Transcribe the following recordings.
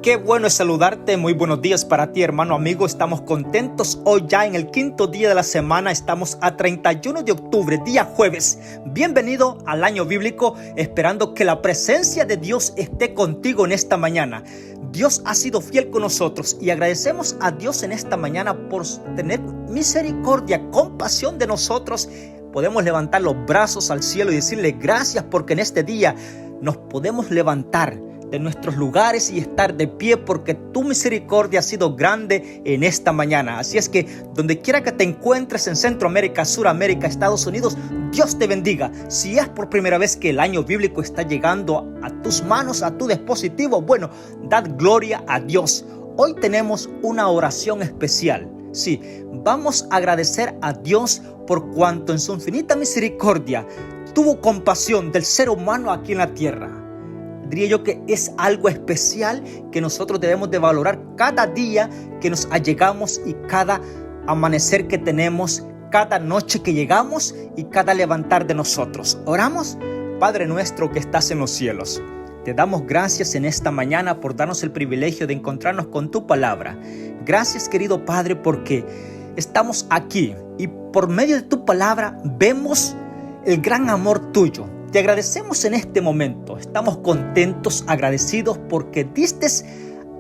Qué bueno es saludarte, muy buenos días para ti, hermano, amigo. Estamos contentos hoy ya en el quinto día de la semana. Estamos a 31 de octubre, día jueves. Bienvenido al año bíblico, esperando que la presencia de Dios esté contigo en esta mañana. Dios ha sido fiel con nosotros y agradecemos a Dios en esta mañana por tener misericordia, compasión de nosotros. Podemos levantar los brazos al cielo y decirle gracias porque en este día nos podemos levantar de nuestros lugares y estar de pie porque tu misericordia ha sido grande en esta mañana. Así es que donde quiera que te encuentres en Centroamérica, Suramérica, Estados Unidos, Dios te bendiga. Si es por primera vez que el año bíblico está llegando a tus manos, a tu dispositivo, bueno, dad gloria a Dios. Hoy tenemos una oración especial. Sí, vamos a agradecer a Dios por cuanto en su infinita misericordia tuvo compasión del ser humano aquí en la tierra. Diría yo que es algo especial que nosotros debemos de valorar cada día que nos allegamos y cada amanecer que tenemos, cada noche que llegamos y cada levantar de nosotros. ¿Oramos? Padre nuestro que estás en los cielos, te damos gracias en esta mañana por darnos el privilegio de encontrarnos con tu palabra. Gracias, querido Padre, porque estamos aquí y por medio de tu palabra vemos el gran amor tuyo. Te agradecemos en este momento, estamos contentos, agradecidos porque diste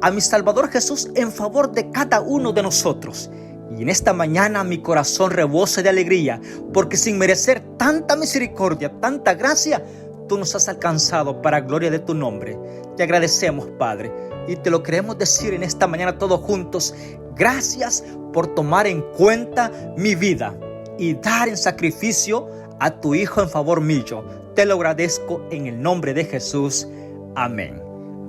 a mi Salvador Jesús en favor de cada uno de nosotros. Y en esta mañana mi corazón rebosa de alegría porque sin merecer tanta misericordia, tanta gracia, tú nos has alcanzado para gloria de tu nombre. Te agradecemos, Padre, y te lo queremos decir en esta mañana todos juntos. Gracias por tomar en cuenta mi vida y dar en sacrificio a tu Hijo en favor mío. Te lo agradezco en el nombre de Jesús. Amén.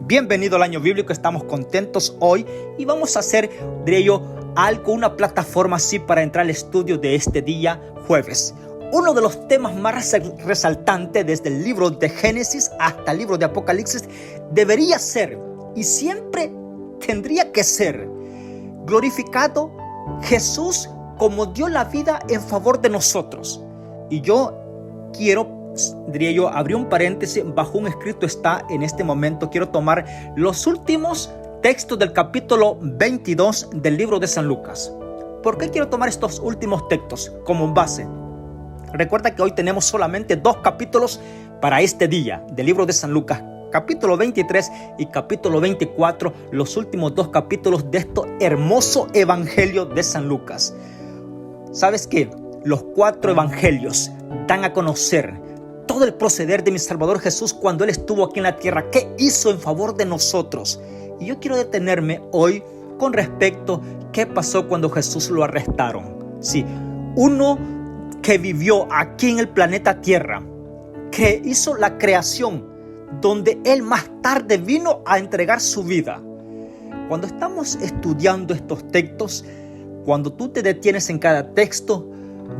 Bienvenido al año bíblico. Estamos contentos hoy y vamos a hacer, diría yo, una plataforma así para entrar al estudio de este día jueves. Uno de los temas más resaltantes desde el libro de Génesis hasta el libro de Apocalipsis debería ser y siempre tendría que ser glorificado Jesús como dio la vida en favor de nosotros. Y yo quiero, diría yo, abrir un paréntesis, bajo un escrito está en este momento. Quiero tomar los últimos textos del capítulo 22 del libro de San Lucas. ¿Por qué quiero tomar estos últimos textos como base? Recuerda que hoy tenemos solamente 2 capítulos para este día del libro de San Lucas, capítulo 23 y capítulo 24, los últimos 2 capítulos de este hermoso evangelio de San Lucas. ¿Sabes qué? Los 4 evangelios dan a conocer todo el proceder de mi Salvador Jesús cuando Él estuvo aquí en la tierra. ¿Qué hizo en favor de nosotros? Y yo quiero detenerme hoy con respecto a qué pasó cuando Jesús lo arrestaron. Sí, uno que vivió aquí en el planeta Tierra, que hizo la creación, donde Él más tarde vino a entregar su vida. Cuando estamos estudiando estos textos, cuando tú te detienes en cada texto,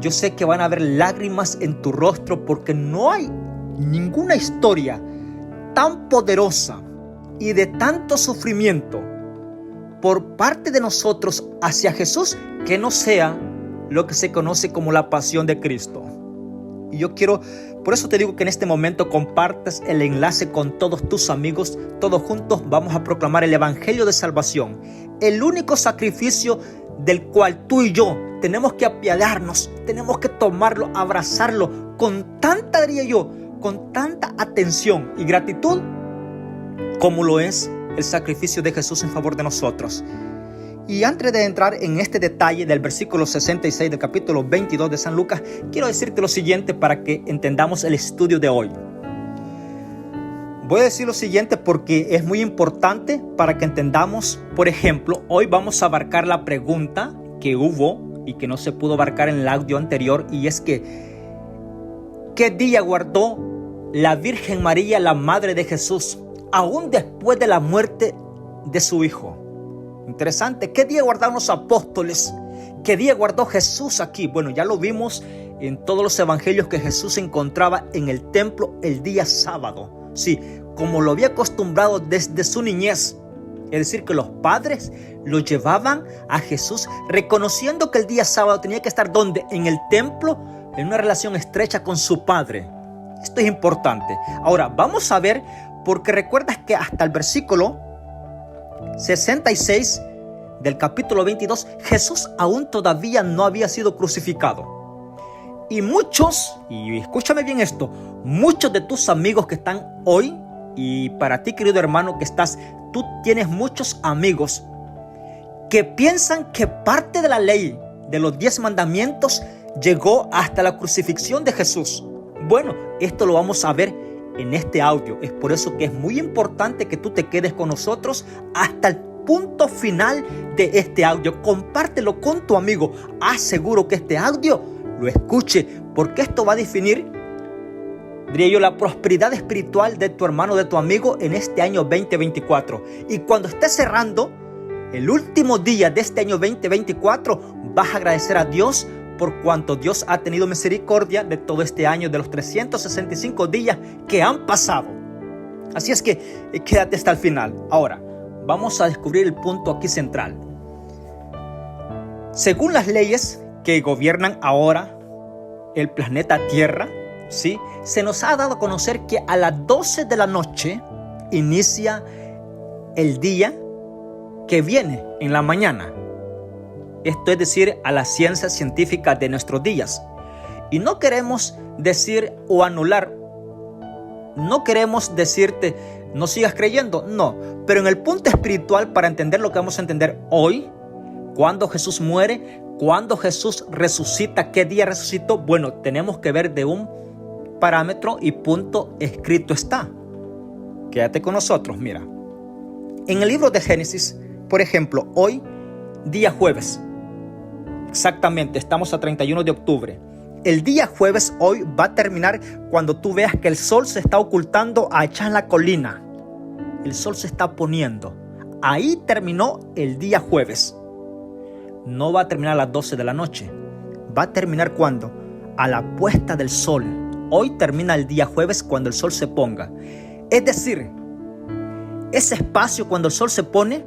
yo sé que van a haber lágrimas en tu rostro porque no hay ninguna historia tan poderosa y de tanto sufrimiento por parte de nosotros hacia Jesús que no sea lo que se conoce como la pasión de Cristo. Y yo quiero, por eso te digo que en este momento compartas el enlace con todos tus amigos. Todos juntos vamos a proclamar el evangelio de salvación, el único sacrificio del cual tú y yo tenemos que apiadarnos, tenemos que tomarlo, abrazarlo con tanta, diría yo, con tanta atención y gratitud como lo es el sacrificio de Jesús en favor de nosotros. Y antes de entrar en este detalle del versículo 66 del capítulo 22 de San Lucas, quiero decirte lo siguiente para que entendamos el estudio de hoy. Voy a decir lo siguiente porque es muy importante para que entendamos. Por ejemplo, hoy vamos a abarcar la pregunta que hubo y que no se pudo abarcar en el audio anterior, y es que ¿qué día guardó la Virgen María, la Madre de Jesús, aún después de la muerte de su Hijo? Interesante. ¿Qué día guardaron los apóstoles? ¿Qué día guardó Jesús aquí? Bueno, ya lo vimos en todos los evangelios que Jesús se encontraba en el templo el día sábado. Sí, como lo había acostumbrado desde su niñez. Es decir, que los padres lo llevaban a Jesús reconociendo que el día sábado tenía que estar ¿dónde? En el templo, en una relación estrecha con su Padre. Esto es importante. Ahora, vamos a ver, porque recuerdas que hasta el versículo 66 del capítulo 22, Jesús aún todavía no había sido crucificado. Y muchos, y escúchame bien esto, muchos de tus amigos que están hoy, y para ti, querido hermano, que estás, tú tienes muchos amigos que piensan que parte de la ley de los 10 mandamientos llegó hasta la crucifixión de Jesús. Bueno, esto lo vamos a ver en este audio. Es por eso que es muy importante que tú te quedes con nosotros hasta el punto final de este audio. Compártelo con tu amigo. Haz seguro que este audio lo escuche, porque esto va a definir, diría yo, la prosperidad espiritual de tu hermano, de tu amigo en este año 2024. Y cuando estés cerrando el último día de este año 2024, vas a agradecer a Dios por cuanto Dios ha tenido misericordia de todo este año, de los 365 días que han pasado. Así es que quédate hasta el final. Ahora, vamos a descubrir el punto aquí central. Según las leyes que gobiernan ahora el planeta Tierra, ¿sí?, se nos ha dado a conocer que a las 12 de la noche inicia el día que viene en la mañana. Esto es decir, a la ciencia científica de nuestros días. Y no queremos decir o anular, no queremos decirte no sigas creyendo, no. Pero en el punto espiritual, para entender lo que vamos a entender hoy, cuando Jesús muere, cuando Jesús resucita, qué día resucitó, bueno, tenemos que ver de un parámetro y punto escrito está. Quédate con nosotros, mira. En el libro de Génesis, por ejemplo, hoy, día jueves, exactamente, estamos a 31 de octubre. El día jueves hoy va a terminar cuando tú veas que el sol se está ocultando allá en la colina. El sol se está poniendo. Ahí terminó el día jueves. No va a terminar a las 12 de la noche. Va a terminar ¿cuándo? A la puesta del sol. Hoy termina el día jueves cuando el sol se ponga. Es decir, ese espacio cuando el sol se pone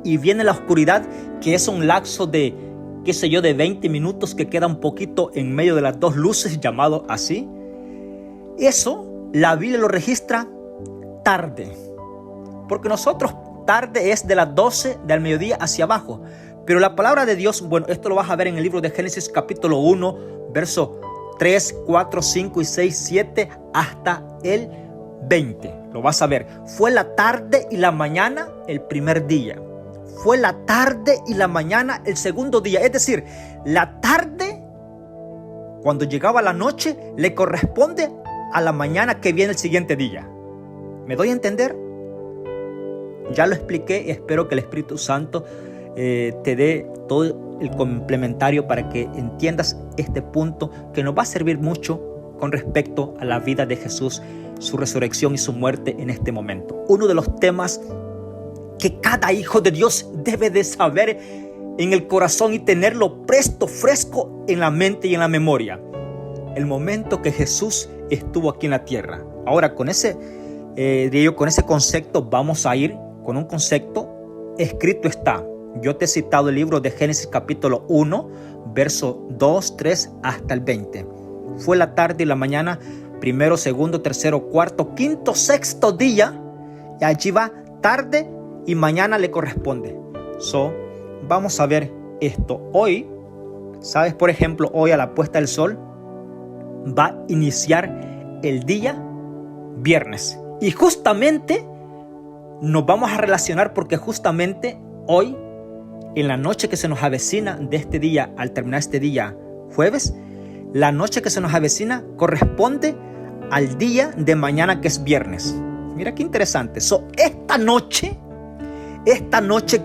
y viene la oscuridad, que es un lapso de, qué sé yo, de 20 minutos que queda un poquito en medio de las dos luces, llamado así. Eso la Biblia lo registra tarde. Porque nosotros tarde es de las 12 del mediodía hacia abajo. Pero la palabra de Dios, bueno, esto lo vas a ver en el libro de Génesis capítulo 1, verso 3, 4, 5 y 6, 7 hasta el 20. Lo vas a ver. Fue la tarde y la mañana el primer día. Fue la tarde y la mañana el segundo día. Es decir, la tarde, cuando llegaba la noche, le corresponde a la mañana que viene el siguiente día. ¿Me doy a entender? Ya lo expliqué y espero que el Espíritu Santo te dé todo el complementario para que entiendas este punto que nos va a servir mucho con respecto a la vida de Jesús, su resurrección y su muerte en este momento. Uno de los temas que cada hijo de Dios debe de saber en el corazón y tenerlo presto, fresco en la mente y en la memoria. El momento que Jesús estuvo aquí en la tierra. Ahora con ese concepto vamos a ir con un concepto escrito está. Yo te he citado el libro de Génesis capítulo 1, verso 2, 3 hasta el 20. Fue la tarde y la mañana, primero, segundo, tercero, cuarto, quinto, sexto día. Y allí va tarde y mañana le corresponde. Vamos a ver esto. Hoy, ¿sabes? Por ejemplo, hoy a la puesta del sol va a iniciar el día viernes. Y justamente nos vamos a relacionar porque justamente hoy, en la noche que se nos avecina de este día, al terminar este día jueves, la noche que se nos avecina corresponde al día de mañana que es viernes. Mira qué interesante. Esta noche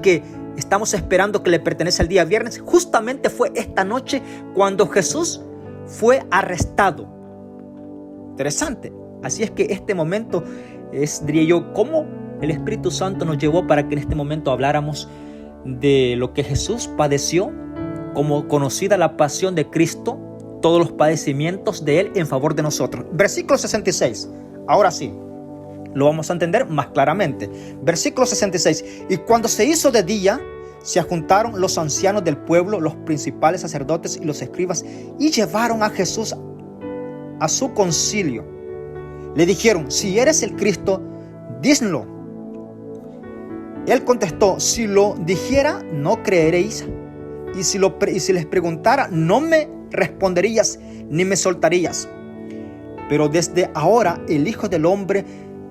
que estamos esperando que le pertenece al día viernes, justamente fue esta noche cuando Jesús fue arrestado. Interesante. Así es que este momento es, diría yo, cómo el Espíritu Santo nos llevó para que en este momento habláramos de lo que Jesús padeció, como conocida la pasión de Cristo, todos los padecimientos de Él en favor de nosotros. Versículo 66. Ahora sí, lo vamos a entender más claramente. Versículo 66. Y cuando se hizo de día, se juntaron los ancianos del pueblo, los principales sacerdotes y los escribas, y llevaron a Jesús a su concilio. Le dijeron: si eres el Cristo, díslo. Él contestó: si lo dijera, no creeréis, y si les preguntara, no me responderías ni me soltarías. Pero desde ahora el Hijo del Hombre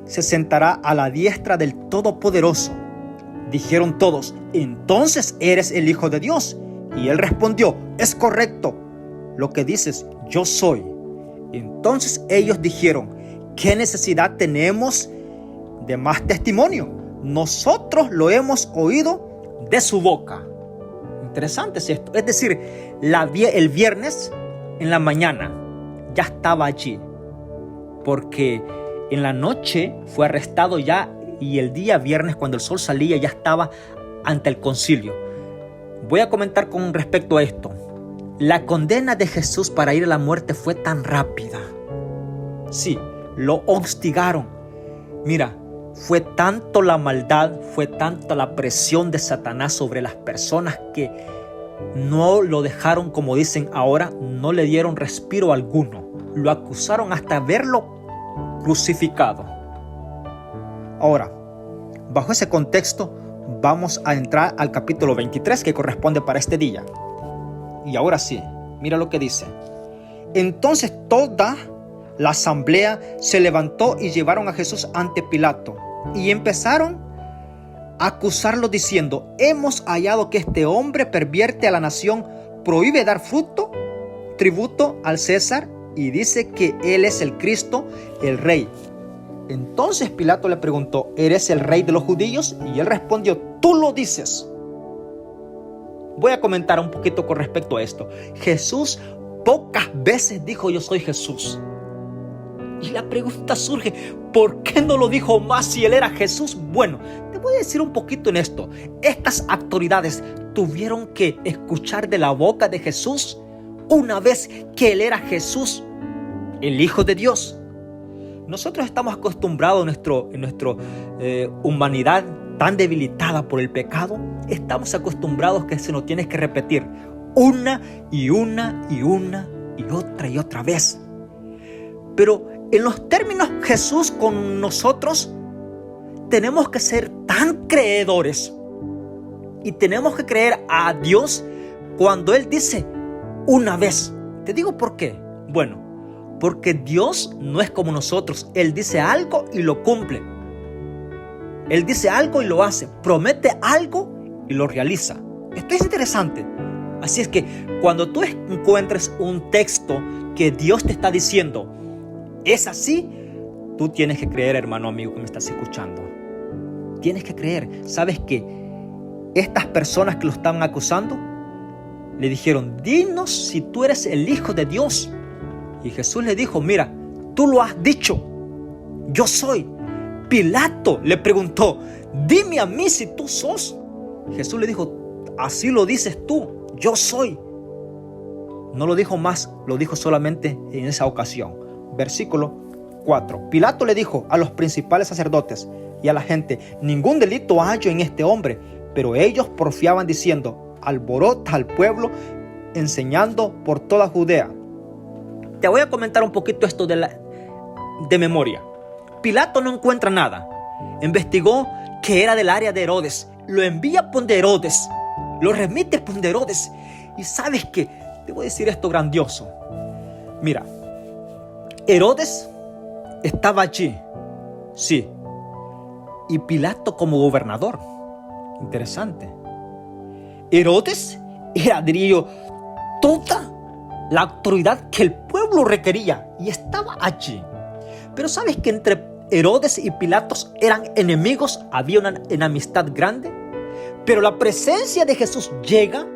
se sentará a la diestra del Todopoderoso. Dijeron todos: entonces eres el Hijo de Dios. Y él respondió: es correcto lo que dices, yo soy. Entonces ellos dijeron: ¿qué necesidad tenemos de más testimonio? Nosotros lo hemos oído de su boca. Interesante es esto. Es decir, el viernes en la mañana ya estaba allí, porque en la noche fue arrestado ya, y el día viernes, cuando el sol salía, ya estaba ante el concilio. Voy a comentar con respecto a esto. La condena de Jesús para ir a la muerte fue tan rápida. Sí, lo hostigaron. Mira, fue tanto la maldad, fue tanta la presión de Satanás sobre las personas que no lo dejaron, como dicen ahora, no le dieron respiro alguno. Lo acusaron hasta verlo crucificado. Ahora, bajo ese contexto, vamos a entrar al capítulo 23 que corresponde para este día. Y ahora sí, mira lo que dice. Entonces toda la asamblea se levantó y llevaron a Jesús ante Pilato. Y empezaron a acusarlo diciendo: hemos hallado que este hombre pervierte a la nación, prohíbe dar tributo al César, y dice que él es el Cristo, el Rey. Entonces Pilato le preguntó: ¿eres el Rey de los judíos? Y él respondió: tú lo dices. Voy a comentar un poquito con respecto a esto. Jesús pocas veces dijo: yo soy Jesús. Y la pregunta surge: ¿por qué no lo dijo más si él era Jesús? Bueno, te voy a decir un poquito en esto. Estas autoridades tuvieron que escuchar de la boca de Jesús una vez que él era Jesús, el Hijo de Dios. Nosotros estamos acostumbrados en nuestra humanidad tan debilitada por el pecado. Estamos acostumbrados que se nos tiene que repetir una y otra vez. Pero en los términos Jesús con nosotros, tenemos que ser tan creedores y tenemos que creer a Dios cuando Él dice una vez. Te digo por qué. Bueno, porque Dios no es como nosotros. Él dice algo y lo cumple. Él dice algo y lo hace. Promete algo y lo realiza. Esto es interesante. Así es que cuando tú encuentres un texto que Dios te está diciendo es así, tú tienes que creer, hermano, amigo que me estás escuchando. Tienes que creer. ¿Sabes qué? Estas personas que lo estaban acusando le dijeron: dinos si tú eres el Hijo de Dios. Y Jesús le dijo: mira, tú lo has dicho, yo soy. Pilato le preguntó: dime a mí si tú sos. Jesús le dijo: así lo dices tú, yo soy. No lo dijo más, lo dijo solamente en esa ocasión. Versículo 4. Pilato le dijo a los principales sacerdotes y a la gente: ningún delito hallo en este hombre. Pero ellos porfiaban diciendo: alborota al pueblo, enseñando por toda Judea. Te voy a comentar un poquito esto de memoria. Pilato no encuentra nada. Investigó que era del área de Herodes. Lo envía por Herodes. Lo remite por Herodes. Y ¿sabes qué? Te voy a decir esto grandioso. Mira, Herodes estaba allí. Sí. Y Pilato como gobernador. Interesante. Herodes era, diría yo, toda la autoridad que el pueblo requería y estaba allí. Pero ¿sabes que entre Herodes y Pilatos eran enemigos? Había una enemistad grande. Pero la presencia de Jesús llega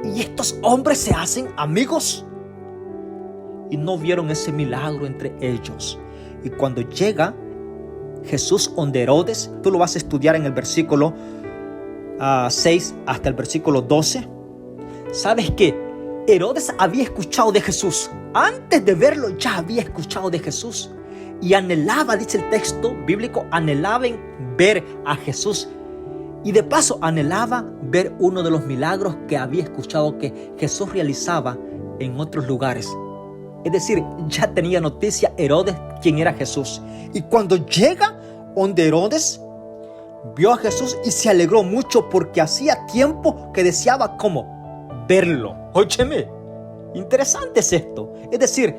y estos hombres se hacen amigos. Y no vieron ese milagro entre ellos. Y cuando llega Jesús donde Herodes, tú lo vas a estudiar en el versículo 6 hasta el versículo 12. ¿Sabes qué? Herodes había escuchado de Jesús. Antes de verlo ya había escuchado de Jesús. Y anhelaba, dice el texto bíblico, anhelaba ver a Jesús. Y de paso anhelaba ver uno de los milagros que había escuchado que Jesús realizaba en otros lugares. Es decir, ya tenía noticia Herodes quién era Jesús. Y cuando llega donde Herodes, vio a Jesús y se alegró mucho porque hacía tiempo que deseaba como verlo. Óyeme, interesante es esto. Es decir,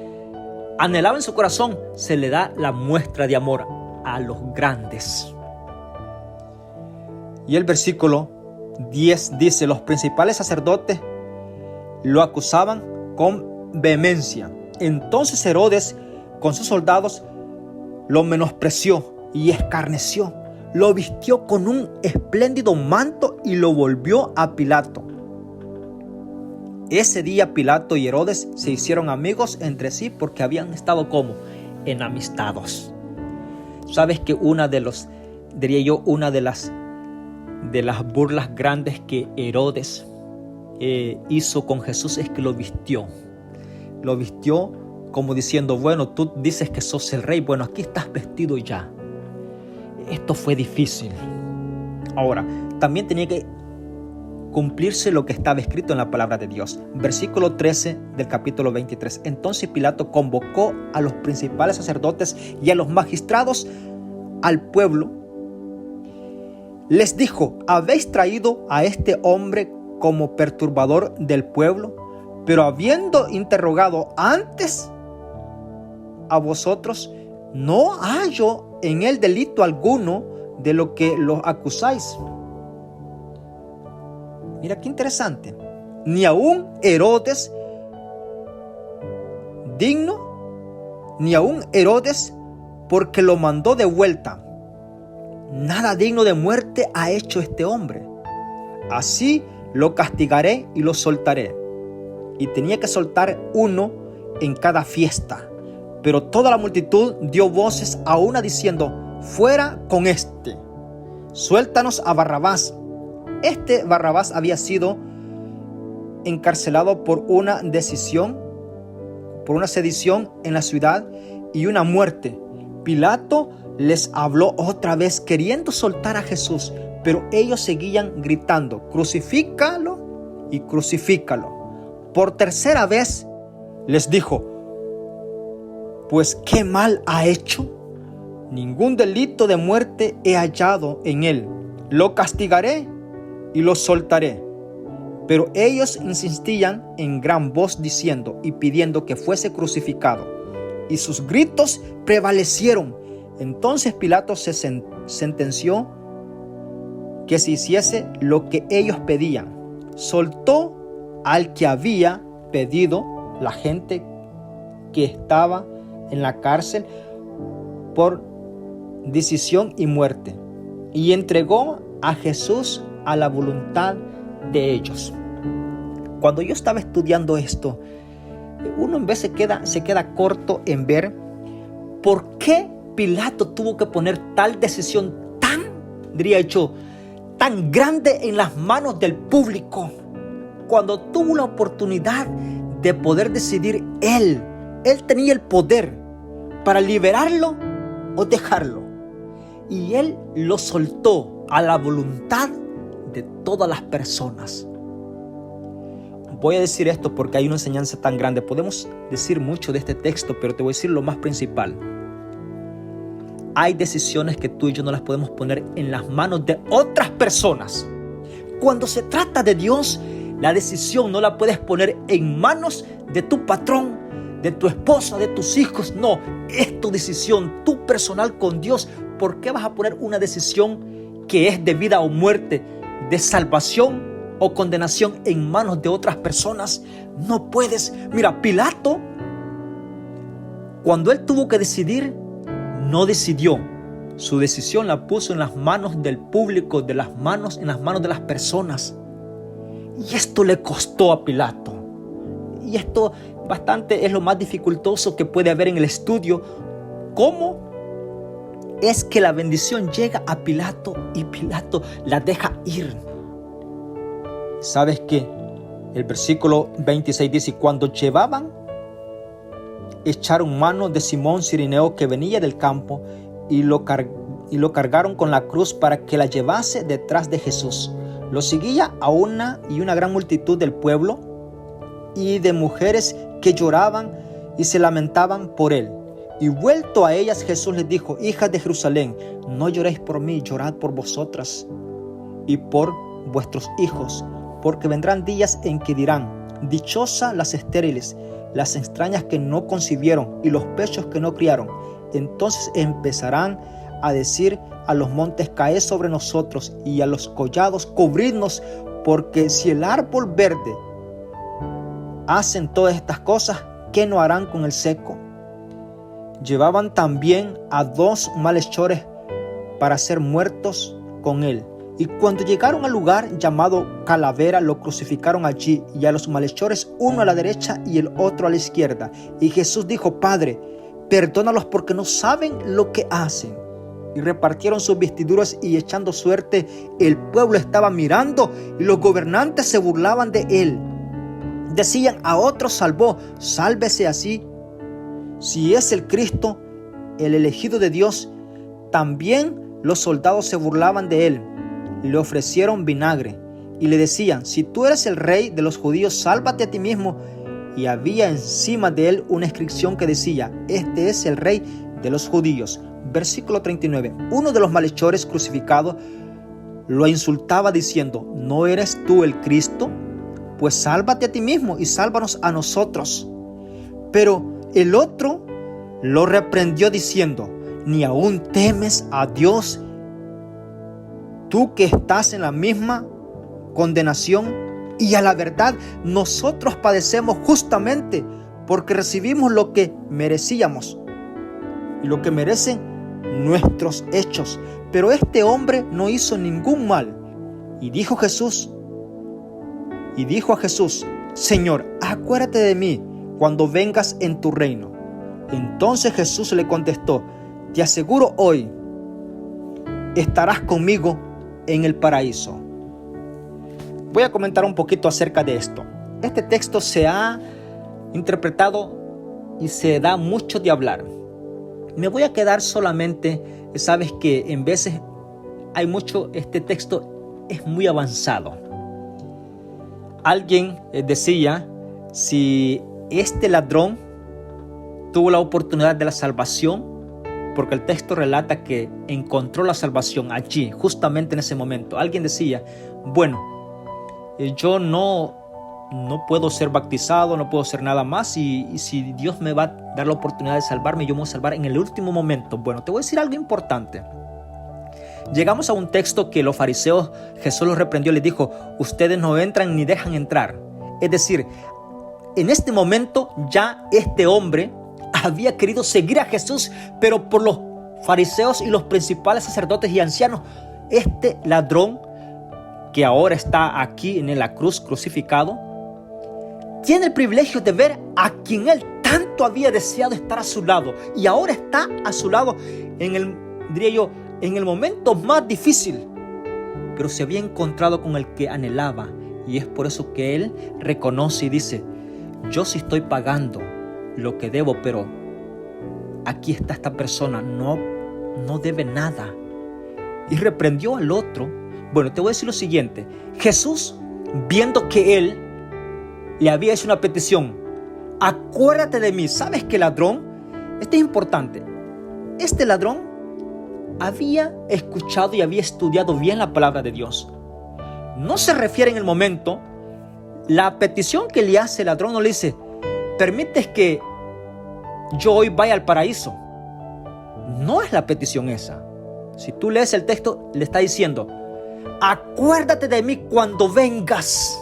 anhelaba en su corazón, se le da la muestra de amor a los grandes. Y el versículo 10 dice, los principales sacerdotes lo acusaban con vehemencia. Entonces Herodes con sus soldados lo menospreció y escarneció. Lo vistió con un espléndido manto y lo volvió a Pilato. Ese día Pilato y Herodes se hicieron amigos entre sí porque habían estado como enamistados. Sabes que una de las burlas grandes que Herodes hizo con Jesús es que lo vistió. Lo vistió como diciendo, bueno, tú dices que sos el rey, bueno, aquí estás vestido ya. Esto fue difícil. Ahora, también tenía que cumplirse lo que estaba escrito en la palabra de Dios. Versículo 13 del capítulo 23. Entonces Pilato convocó a los principales sacerdotes y a los magistrados al pueblo. Les dijo, ¿habéis traído a este hombre como perturbador del pueblo? Pero habiendo interrogado antes a vosotros, no hallo en él delito alguno de lo que los acusáis. Mira qué interesante. Ni aún Herodes porque lo mandó de vuelta. Nada digno de muerte ha hecho este hombre. Así lo castigaré y lo soltaré. Y tenía que soltar uno en cada fiesta. Pero toda la multitud dio voces a una diciendo, fuera con este, suéltanos a Barrabás. Este Barrabás había sido encarcelado por una sedición en la ciudad y una muerte. Pilato les habló otra vez queriendo soltar a Jesús, pero ellos seguían gritando, crucifícalo y crucifícalo. Por tercera vez les dijo, pues ¿qué mal ha hecho? Ningún delito de muerte he hallado en él. Lo castigaré y lo soltaré. Pero ellos insistían en gran voz diciendo y pidiendo que fuese crucificado. Y sus gritos prevalecieron. Entonces Pilato se sentenció que se hiciese lo que ellos pedían. Soltó al que había pedido la gente que estaba en la cárcel por decisión y muerte, y entregó a Jesús a la voluntad de ellos. Cuando yo estaba estudiando esto, uno en vez se queda corto en ver por qué Pilato tuvo que poner tal decisión tan grande en las manos del público, cuando tuvo la oportunidad de poder decidir él tenía el poder para liberarlo o dejarlo, y él lo soltó a la voluntad de todas las personas. Voy a decir esto porque hay una enseñanza tan grande. Podemos decir mucho de este texto, pero te voy a decir lo más principal. Hay decisiones que tú y yo no las podemos poner en las manos de otras personas. Cuando se trata de Dios, la decisión no la puedes poner en manos de tu patrón, de tu esposa, de tus hijos. No, es tu decisión, tu personal con Dios. ¿Por qué vas a poner una decisión que es de vida o muerte, de salvación o condenación en manos de otras personas? No puedes. Mira, Pilato, cuando él tuvo que decidir, no decidió. Su decisión la puso en las manos del público, en las manos de las personas. Y esto le costó a Pilato. Y esto bastante es lo más dificultoso que puede haber en el estudio. ¿Cómo es que la bendición llega a Pilato y Pilato la deja ir? ¿Sabes qué? El versículo 26 dice, cuando echaron mano de Simón Cirineo que venía del campo y lo cargaron con la cruz para que la llevase detrás de Jesús. Lo seguía a una gran multitud del pueblo y de mujeres que lloraban y se lamentaban por él. Y vuelto a ellas, Jesús les dijo: hijas de Jerusalén, no lloréis por mí, llorad por vosotras y por vuestros hijos, porque vendrán días en que dirán: dichosas las estériles, las extrañas que no concibieron y los pechos que no criaron. Entonces empezarán a decir a los montes: caed sobre nosotros, y a los collados: cubridnos, porque si el árbol verde hacen todas estas cosas, ¿qué no harán con el seco? Llevaban también a 2 malhechores para ser muertos con él. Y cuando llegaron al lugar llamado Calavera, lo crucificaron allí, y a los malhechores, uno a la derecha y el otro a la izquierda. Y Jesús dijo: Padre, perdónalos, porque no saben lo que hacen. Y repartieron sus vestiduras, y echando suerte, el pueblo estaba mirando, y los gobernantes se burlaban de él. Decían: a otros salvó, sálvese así. Si es el Cristo, el elegido de Dios. También los soldados se burlaban de él. Le ofrecieron vinagre y le decían: si tú eres el rey de los judíos, sálvate a ti mismo. Y había encima de él una inscripción que decía: este es el rey de los judíos. Versículo 39. Uno de los malhechores crucificados lo insultaba diciendo: ¿no eres tú el Cristo? Pues sálvate a ti mismo y sálvanos a nosotros. Pero el otro lo reprendió diciendo: ¿ni aún temes a Dios, tú que estás en la misma condenación? Y a la verdad, nosotros padecemos justamente porque recibimos lo que merecíamos y lo que merecen nuestros hechos. Pero este hombre no hizo ningún mal. Y dijo a Jesús: Señor, acuérdate de mí cuando vengas en tu reino. Entonces Jesús le contestó: te aseguro, hoy estarás conmigo en el paraíso. Voy a comentar un poquito acerca de esto. Este texto se ha interpretado y se da mucho de hablar. Me voy a quedar solamente, sabes que en veces hay mucho, este texto es muy avanzado. Alguien decía: si este ladrón tuvo la oportunidad de la salvación, porque el texto relata que encontró la salvación allí, justamente en ese momento. Alguien decía: bueno, yo no puedo ser bautizado, no puedo hacer nada más, y si Dios me va a dar la oportunidad de salvarme, yo me voy a salvar en el último momento. Bueno, te voy a decir algo importante. Llegamos a un texto que los fariseos, Jesús los reprendió y les dijo: ustedes no entran ni dejan entrar. Es decir, en este momento ya este hombre había querido seguir a Jesús, pero por los fariseos y los principales sacerdotes y ancianos, este ladrón que ahora está aquí en la cruz crucificado, tiene el privilegio de ver a quien él tanto había deseado estar a su lado, y ahora está a su lado en el momento más difícil, pero se había encontrado con el que anhelaba, y es por eso que él reconoce y dice: yo sí estoy pagando lo que debo, pero aquí está esta persona, no debe nada. Y reprendió al otro. Bueno, te voy a decir lo siguiente. Jesús, viendo que él le había hecho una petición: acuérdate de mí. ¿Sabes qué ladrón? Esto es importante. Este ladrón había escuchado y había estudiado bien la palabra de Dios. No se refiere en el momento. La petición que le hace el ladrón no le dice: ¿permites que yo hoy vaya al paraíso? No es la petición esa. Si tú lees el texto, le está diciendo: acuérdate de mí cuando vengas.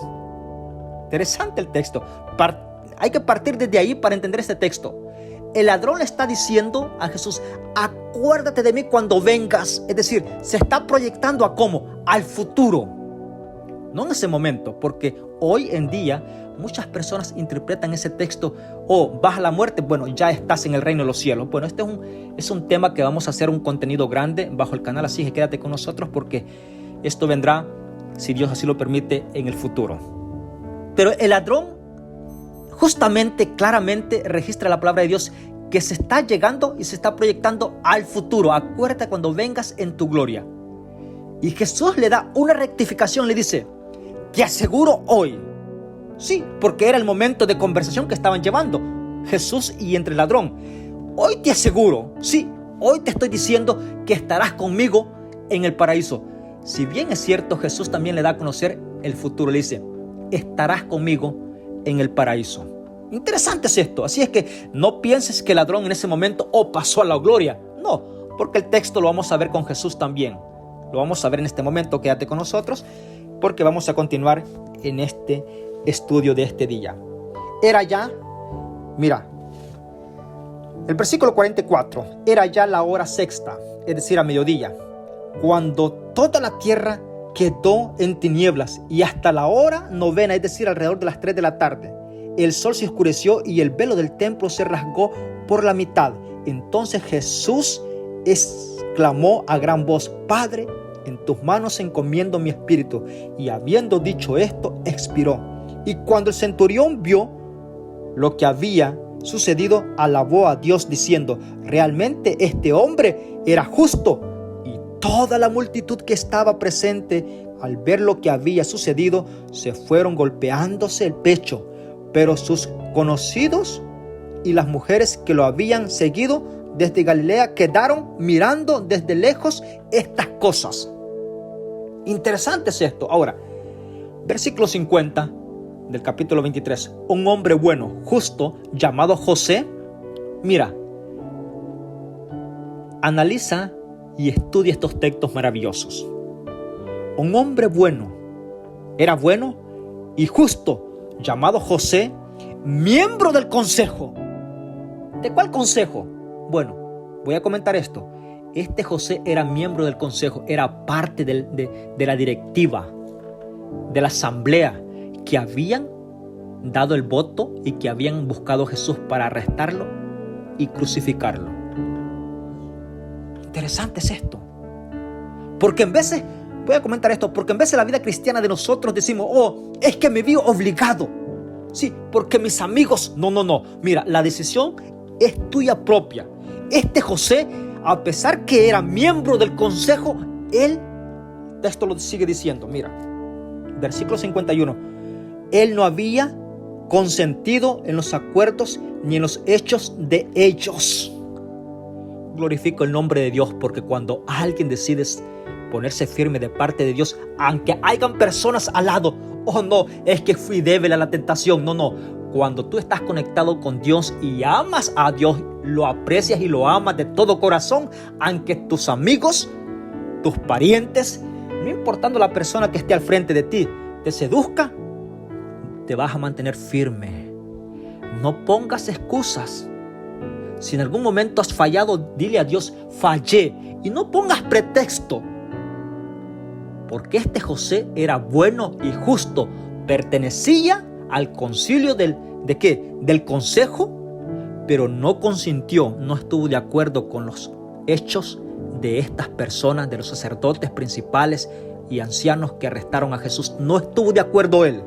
Interesante el texto. Hay que partir desde ahí para entender este texto. El ladrón le está diciendo a Jesús: acuérdate de mí cuando vengas. Es decir, se está proyectando a ¿cómo? Al futuro. No en ese momento, porque hoy en día muchas personas interpretan ese texto: vas a la muerte, bueno, ya estás en el reino de los cielos. Bueno, este es un tema que vamos a hacer un contenido grande bajo el canal, así que quédate con nosotros porque esto vendrá, si Dios así lo permite, en el futuro. Pero el ladrón justamente, claramente registra la palabra de Dios que se está llegando y se está proyectando al futuro. Acuérdate cuando vengas en tu gloria. Y Jesús le da una rectificación, le dice: te aseguro hoy. Sí, porque era el momento de conversación que estaban llevando Jesús y entre el ladrón. hoy te aseguro, sí, hoy te estoy diciendo que estarás conmigo en el paraíso. Si bien es cierto, Jesús también le da a conocer el futuro. Le dice, estarás conmigo en el paraíso. Interesante es esto. Así es que no pienses que el ladrón en ese momento pasó a la gloria. No, porque el texto lo vamos a ver con Jesús también. Lo vamos a ver en este momento. Quédate con nosotros porque vamos a continuar en este estudio de este día. Era ya, mira, el versículo 44, era ya la hora sexta, es decir, a mediodía, cuando toda la tierra quedó en tinieblas, y hasta la hora novena, es decir, alrededor de las 3 de la tarde, el sol se oscureció y el velo del templo se rasgó por la mitad. Entonces Jesús exclamó a gran voz, Padre, en tus manos encomiendo mi espíritu. Y habiendo dicho esto, expiró. Y cuando el centurión vio lo que había sucedido, alabó a Dios diciendo, realmente este hombre era justo. Y toda la multitud que estaba presente, al ver lo que había sucedido, se fueron golpeándose el pecho. Pero sus conocidos y las mujeres que lo habían seguido desde Galilea quedaron mirando desde lejos estas cosas. Interesante es esto. Ahora, versículo 50 del capítulo 23. Un hombre bueno, justo, llamado José. Mira, analiza y estudia estos textos maravillosos. Un hombre bueno, era bueno y justo, llamado José, miembro del consejo. ¿De cuál consejo? Bueno, voy a comentar esto. Este José era miembro del consejo, era parte de la directiva, de la asamblea, que habían dado el voto y que habían buscado a Jesús para arrestarlo y crucificarlo. Interesante es esto. Porque en veces, voy a comentar esto, porque en veces la vida cristiana de nosotros decimos, es que me vi obligado. Sí, porque mis amigos, no. Mira, la decisión es tuya propia. Este José, a pesar que era miembro del consejo, el texto lo sigue diciendo, mira, versículo 51, él no había consentido en los acuerdos ni en los hechos de ellos. Glorifico el nombre de Dios, porque cuando alguien decide ponerse firme de parte de Dios, aunque hayan personas al lado, no, es que fui débil a la tentación, no. Cuando tú estás conectado con Dios y amas a Dios, lo aprecias y lo amas de todo corazón, aunque tus amigos, tus parientes, no importando la persona que esté al frente de ti, te seduzca, te vas a mantener firme. No pongas excusas. Si en algún momento has fallado, dile a Dios, fallé, y no pongas pretexto. Porque este José era bueno y justo, pertenecía al concilio del consejo, pero no consintió, no estuvo de acuerdo con los hechos de estas personas, de los sacerdotes principales y ancianos que arrestaron a Jesús. No estuvo de acuerdo él.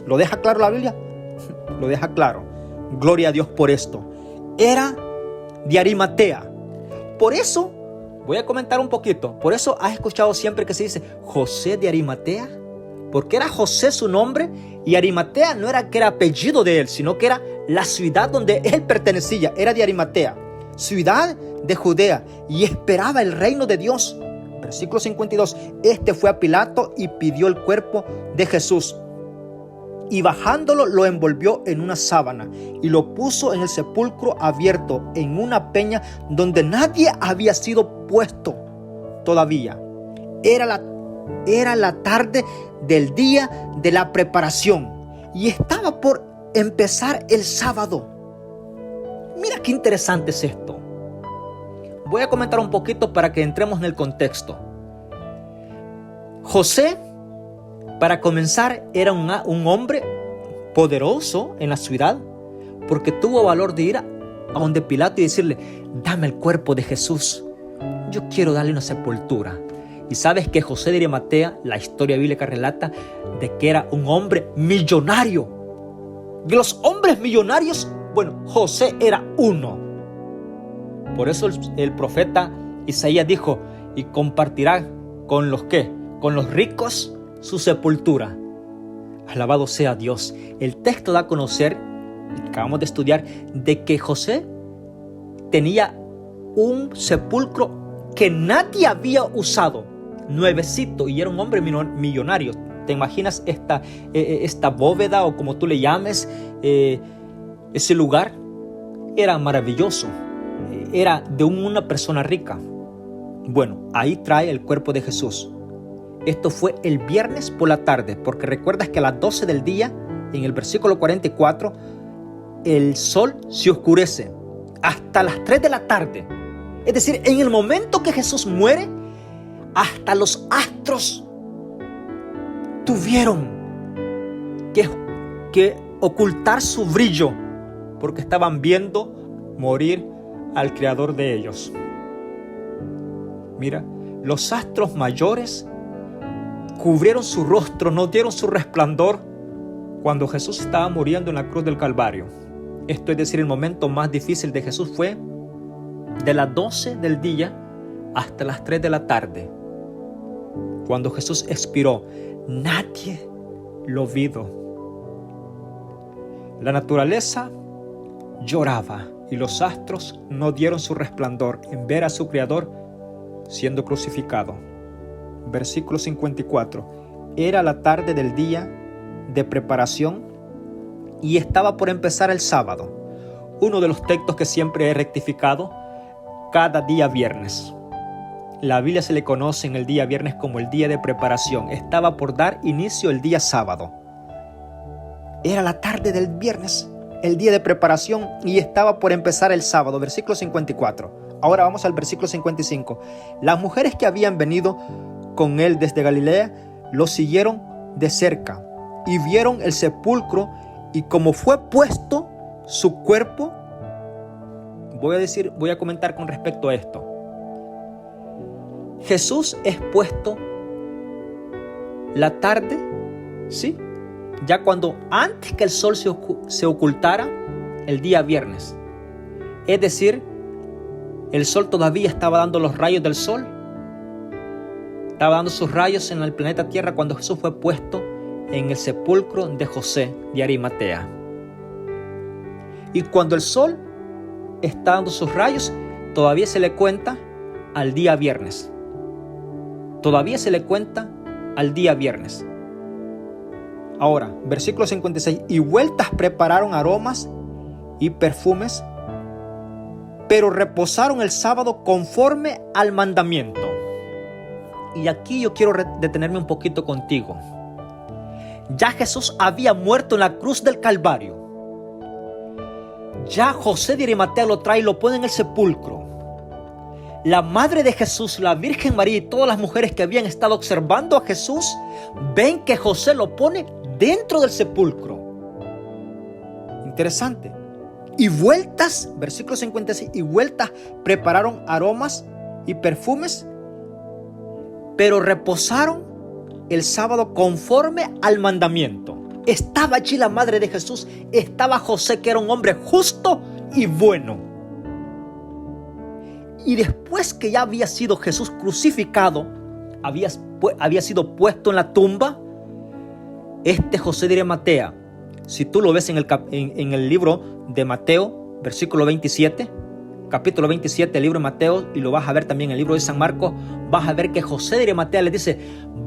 ¿Lo deja claro la Biblia? Lo deja claro. Gloria a Dios por esto. Era de Arimatea. Por eso, voy a comentar un poquito. Por eso has escuchado siempre que se dice José de Arimatea. Porque era José su nombre, y Arimatea no era que era apellido de él, sino que era la ciudad donde él pertenecía. Era de Arimatea, ciudad de Judea, y esperaba el reino de Dios. Versículo 52. Este fue a Pilato y pidió el cuerpo de Jesús. Y bajándolo lo envolvió en una sábana y lo puso en el sepulcro abierto, en una peña donde nadie había sido puesto todavía. Era la tarde del día de la preparación y estaba por empezar el sábado. Mira qué interesante es esto. Voy a comentar un poquito para que entremos en el contexto. José, para comenzar, era un hombre poderoso en la ciudad, porque tuvo valor de ir a donde Pilato y decirle, dame el cuerpo de Jesús, yo quiero darle una sepultura. Y sabes que José de Arimatea, la historia bíblica relata de que era un hombre millonario. De los hombres millonarios, bueno, José era uno. Por eso el profeta Isaías dijo, y compartirá con los ¿qué? Con los ricos su sepultura. Alabado sea Dios. El texto da a conocer, acabamos de estudiar, de que José tenía un sepulcro que nadie había usado, nuevecito, y era un hombre millonario. ¿Te imaginas esta bóveda, o como tú le llames, ese lugar? Era maravilloso, era de una persona rica. Bueno, ahí trae el cuerpo de Jesús. Esto fue el viernes por la tarde, porque recuerdas que a las 12 del día, en el versículo 44, el sol se oscurece hasta las 3 de la tarde. Es decir, en el momento que Jesús muere, hasta los astros tuvieron que ocultar su brillo, porque estaban viendo morir al Creador de ellos. Mira, los astros mayores cubrieron su rostro, no dieron su resplandor cuando Jesús estaba muriendo en la cruz del Calvario. Esto es decir, el momento más difícil de Jesús fue de las 12 del día hasta las 3 de la tarde. Cuando Jesús expiró, nadie lo vio. La naturaleza lloraba y los astros no dieron su resplandor en ver a su Creador siendo crucificado. Versículo 54. Era la tarde del día de preparación y estaba por empezar el sábado. Uno de los textos que siempre he rectificado, cada día viernes. La Biblia se le conoce en el día viernes como el día de preparación. Estaba por dar inicio el día sábado. Era la tarde del viernes, el día de preparación, y estaba por empezar el sábado. Versículo 54. Ahora vamos al versículo 55. Las mujeres que habían venido con él desde Galilea lo siguieron de cerca y vieron el sepulcro, y como fue puesto su cuerpo. Voy a comentar con respecto a esto. Jesús es puesto la tarde, ¿sí? Ya cuando antes que el sol se ocultara, el día viernes. Es decir, el sol todavía estaba dando los rayos del sol. Estaba dando sus rayos en el planeta Tierra cuando Jesús fue puesto en el sepulcro de José de Arimatea. Y cuando el sol está dando sus rayos, todavía se le cuenta al día viernes. Todavía se le cuenta al día viernes. Ahora, versículo 56. Y vueltas prepararon aromas y perfumes, pero reposaron el sábado conforme al mandamiento. Y aquí yo quiero detenerme un poquito contigo. Ya Jesús había muerto en la cruz del Calvario. Ya José de Arimatea lo trae y lo pone en el sepulcro. La madre de Jesús, la Virgen María, y todas las mujeres que habían estado observando a Jesús, ven que José lo pone dentro del sepulcro. Interesante. Y vueltas, versículo 56, y vueltas prepararon aromas y perfumes, pero reposaron el sábado conforme al mandamiento. Estaba allí la madre de Jesús, estaba José, que era un hombre justo y bueno. Y después que ya había sido Jesús crucificado, había sido puesto en la tumba, este José de Arimatea, si tú lo ves en el libro de Mateo, versículo 27, capítulo 27 del libro de Mateo, y lo vas a ver también en el libro de San Marcos, vas a ver que José de Arimatea le dice: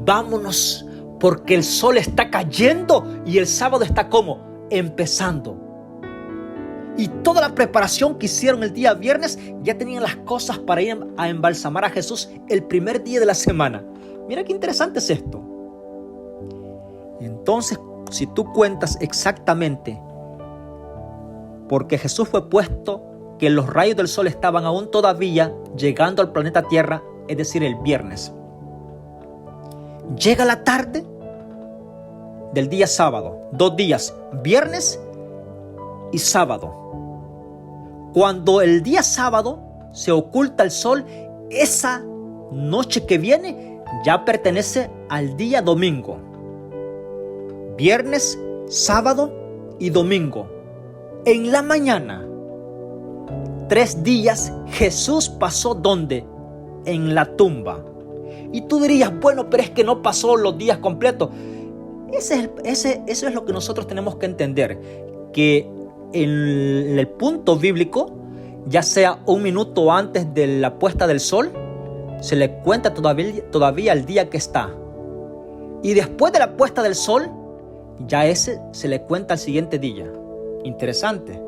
vámonos, porque el sol está cayendo y el sábado está ¿cómo? Empezando. Y toda la preparación que hicieron el día viernes, ya tenían las cosas para ir a embalsamar a Jesús el primer día de la semana. Mira qué interesante es esto. Entonces, si tú cuentas exactamente, porque Jesús fue puesto, que los rayos del sol estaban aún todavía llegando al planeta Tierra, es decir, el viernes. Llega la tarde del día sábado, 2 días, viernes y sábado. Cuando el día sábado se oculta el sol, esa noche que viene ya pertenece al día domingo. Viernes, sábado y domingo. En la mañana, 3 días, Jesús pasó ¿dónde? En la tumba. Y tú dirías: bueno, pero es que no pasó los días completos. Eso es lo que nosotros tenemos que entender, que en el punto bíblico, ya sea un minuto antes de la puesta del sol, se le cuenta todavía el día que está. Y después de la puesta del sol, ya ese se le cuenta al siguiente día. Interesante.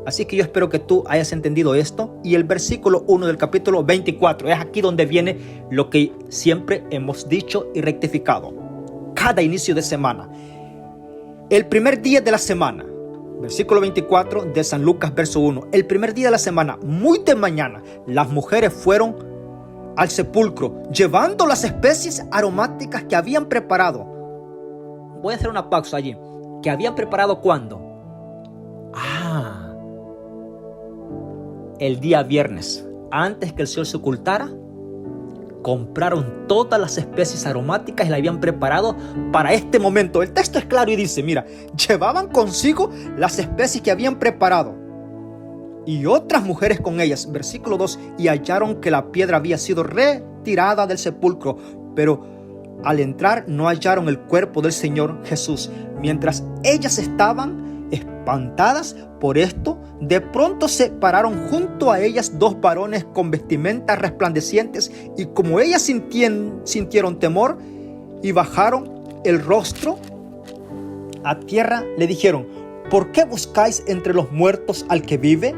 Así que yo espero que tú hayas entendido esto. Y el versículo 1 del capítulo 24 es aquí donde viene lo que siempre hemos dicho y rectificado. Cada inicio de semana, el primer día de la semana, versículo 24 de San Lucas, verso 1. El primer día de la semana, muy de mañana, las mujeres fueron al sepulcro, llevando las especies aromáticas que habían preparado. Voy a hacer una pausa allí. ¿Que habían preparado cuándo? El día viernes, antes que el sol se ocultara, compraron todas las especies aromáticas y las habían preparado para este momento. El texto es claro y dice, mira, llevaban consigo las especies que habían preparado y otras mujeres con ellas. Versículo 2, y hallaron que la piedra había sido retirada del sepulcro, pero al entrar no hallaron el cuerpo del Señor Jesús. Mientras ellas estaban espantadas por esto, de pronto se pararon junto a ellas dos varones con vestimentas resplandecientes, y como ellas sintieron temor y bajaron el rostro a tierra, le dijeron: ¿por qué buscáis entre los muertos al que vive?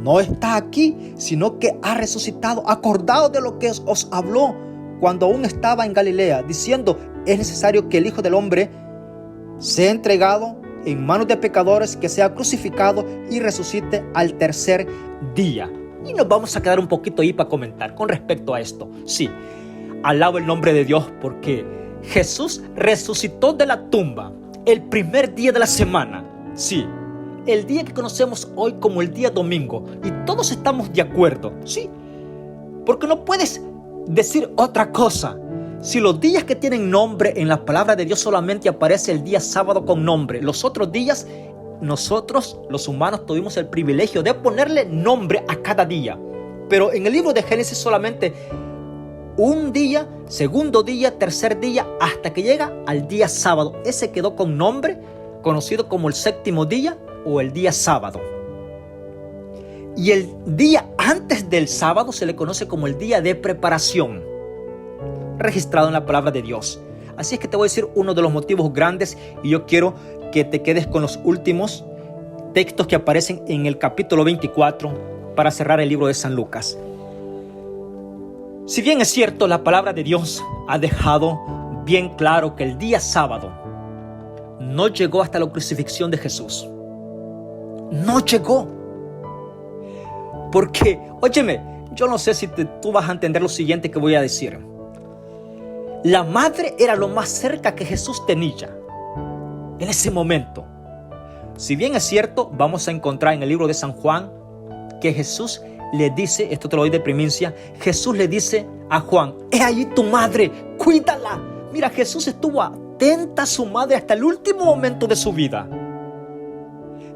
No está aquí, sino que ha resucitado. Acordaos de lo que os habló cuando aún estaba en Galilea, diciendo: es necesario que el Hijo del Hombre sea entregado en manos de pecadores, que sea crucificado y resucite al tercer día. Y nos vamos a quedar un poquito ahí para comentar con respecto a esto. Sí, alabo el nombre de Dios, porque Jesús resucitó de la tumba el primer día de la semana. Sí, el día que conocemos hoy como el día domingo. Y todos estamos de acuerdo, sí, porque no puedes decir otra cosa. Si los días que tienen nombre en la palabra de Dios solamente aparece el día sábado con nombre, los otros días nosotros los humanos tuvimos el privilegio de ponerle nombre a cada día. Pero en el libro de Génesis solamente un día, segundo día, tercer día, hasta que llega al día sábado. Ese quedó con nombre conocido como el séptimo día o el día sábado. Y el día antes del sábado se le conoce como el día de preparación, registrado en la palabra de Dios. Así es que te voy a decir uno de los motivos grandes, y yo quiero que te quedes con los últimos textos que aparecen en el capítulo 24 para cerrar el libro de San Lucas. Si bien es cierto, la palabra de Dios ha dejado bien claro que el día sábado no llegó hasta la crucifixión de Jesús. No llegó. Porque, óyeme, yo no sé si tú vas a entender lo siguiente que voy a decir. La madre era lo más cerca que Jesús tenía en ese momento. Si bien es cierto, vamos a encontrar en el libro de San Juan que Jesús le dice, esto te lo doy de primicia, Jesús le dice a Juan: he allí tu madre, cuídala. Mira, Jesús estuvo atenta a su madre hasta el último momento de su vida.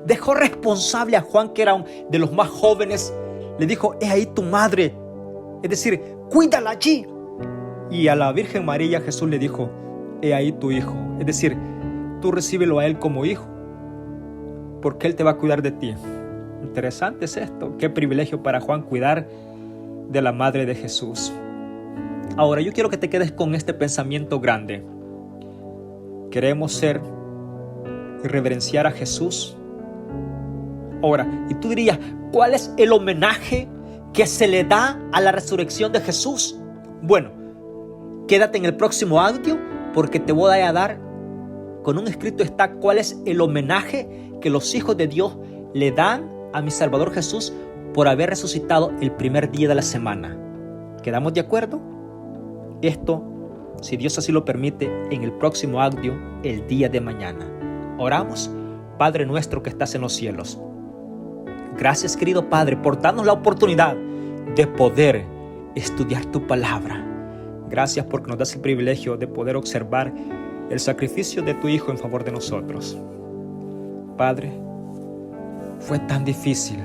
Dejó responsable a Juan, que era de los más jóvenes. Le dijo: he ahí tu madre, es decir, cuídala allí. Y a la Virgen María Jesús le dijo: he ahí tu hijo, es decir, tú recíbelo a él como hijo, porque él te va a cuidar de ti. Interesante es esto. Qué privilegio para Juan cuidar de la madre de Jesús. Ahora yo quiero que te quedes con este pensamiento grande. Queremos ser y reverenciar a Jesús. Ahora, y tú dirías: ¿cuál es el homenaje que se le da a la resurrección de Jesús? Bueno, quédate en el próximo audio, porque te voy a dar, con un escrito está, cuál es el homenaje que los hijos de Dios le dan a mi Salvador Jesús por haber resucitado el primer día de la semana. ¿Quedamos de acuerdo? Esto, si Dios así lo permite, en el próximo audio, el día de mañana. Oramos. Padre nuestro que estás en los cielos, gracias, querido Padre, por darnos la oportunidad de poder estudiar tu palabra. Gracias porque nos das el privilegio de poder observar el sacrificio de tu Hijo en favor de nosotros. Padre, fue tan difícil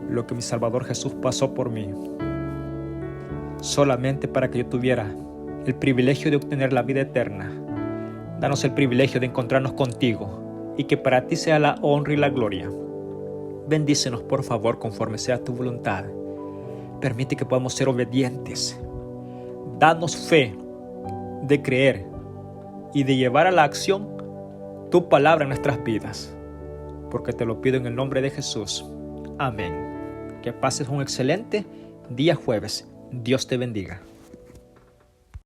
lo que mi Salvador Jesús pasó por mí, solamente para que yo tuviera el privilegio de obtener la vida eterna. Danos el privilegio de encontrarnos contigo, y que para ti sea la honra y la gloria. Bendícenos, por favor, conforme sea tu voluntad. Permite que podamos ser obedientes. Danos fe de creer y de llevar a la acción tu palabra en nuestras vidas. Porque te lo pido en el nombre de Jesús. Amén. Que pases un excelente día jueves. Dios te bendiga.